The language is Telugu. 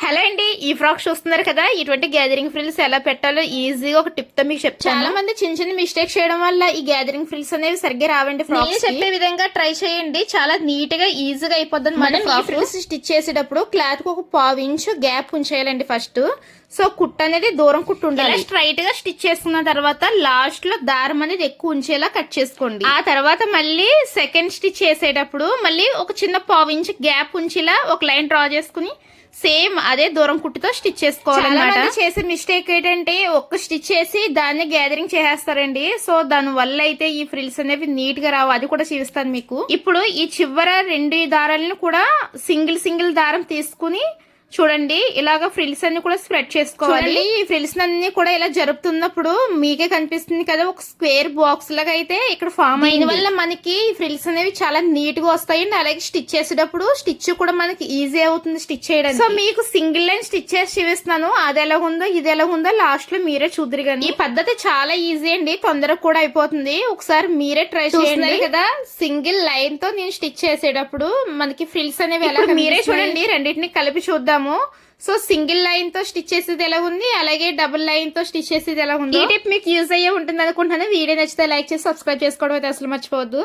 హలో అండి, ఈ ఫ్రాక్ చూస్తున్నారు కదా. ఇటువంటి గ్యాదరింగ్ ఫ్రిల్స్ ఎలా పెట్టాలో ఈజీగా ఒక టిప్ తో మీకు చెప్తాను. చాలా మంది చిన్న చిన్న మిస్టేక్ చేయడం వల్ల ఈ గ్యాదరింగ్ ఫ్రిల్స్ అనేవి సరిగ్గా రావండి. ఫ్రాక్స్ చెప్పే విధంగా ట్రై చేయండి, చాలా నీట్ గా ఈజీగా అయిపోద్ది. మనం ఈ ఫ్రిల్స్ స్టిచ్ చేసేటప్పుడు క్లాత్ కు ఒక 1/2 ఇంచు గ్యాప్ ఉంచేయాలండి ఫస్ట్. సో కుట్ అనేది దూరం కుట్టు ఉండాలి. స్ట్రైట్ గా స్టిచ్ చేసుకున్న తర్వాత లాస్ట్ లో దారం అనేది ఎక్కువ ఉంచేలా కట్ చేసుకోండి. ఆ తర్వాత మళ్ళీ సెకండ్ స్టిచ్ చేసేటప్పుడు మళ్ళీ ఒక చిన్న 1/2 ఇంచ్ గ్యాప్ ఉంచేలా ఒక లైన్ డ్రా చేసుకుని సేమ్ అదే దూరం కుట్టుతో స్టిచ్ చేసుకోవాలన్నమాట. చేసే మిస్టేక్ ఏంటంటే ఒక్క స్టిచ్ చేసి దాన్ని గ్యాదరింగ్ చేసేస్తారండి. సో దాని వల్ల అయితే ఈ ఫ్రిల్స్ అనేవి నీట్ గా రావు. అది కూడా చూపిస్తాను మీకు. ఇప్పుడు ఈ చివర 2 దారాలను కూడా సింగిల్ దారం తీసుకుని చూడండి, ఇలాగా ఫ్రిల్స్ అన్ని కూడా స్ప్రెడ్ చేసుకోవాలి. ఈ ఫ్రిల్స్ అన్ని కూడా ఇలా జరుపుతున్నప్పుడు మీకే కనిపిస్తుంది కదా, ఒక స్క్వేర్ బాక్స్ లాగా అయితే ఇక్కడ ఫామ్ అయింది. వల్ల మనకి ఫ్రిల్స్ అనేవి చాలా నీట్ గా వస్తాయండి. అలాగే స్టిచ్ చేసేటప్పుడు స్టిచ్ కూడా మనకి ఈజీ అవుతుంది స్టిచ్ చేయడానికి. సో మీకు సింగిల్ లైన్ స్టిచ్ చేసి చూపిస్తున్నాను. అది ఎలా ఉందో ఇది ఎలా ఉందో లాస్ట్ లో మీరే చూద్దరు. కానీ ఈ పద్ధతి చాలా ఈజీ అండి, తొందరగా కూడా అయిపోతుంది. ఒకసారి మీరే ట్రై చేయండి కదా. సింగిల్ లైన్ తో నేను స్టిచ్ చేసేటప్పుడు మనకి ఫ్రిల్స్ అనేవి ఎలా మీరే చూడండి. రెండింటిని కలిపి చూద్దాం. సో సింగిల్ లైన్ తో స్టిచ్ చేసేది ఎలా ఉంది, అలాగే డబుల్ లైన్ తో స్టిచ్ చేసేది ఎలా ఉంది. ఈ టిప్ మీకు యూజ్ అయ్యే ఉంటుంది అనుకుంటున్నాను. వీడియో నచ్చితే లైక్ చేసి సబ్స్క్రైబ్ చేసుకోవడం అయితే అసలు మర్చిపోవద్దు.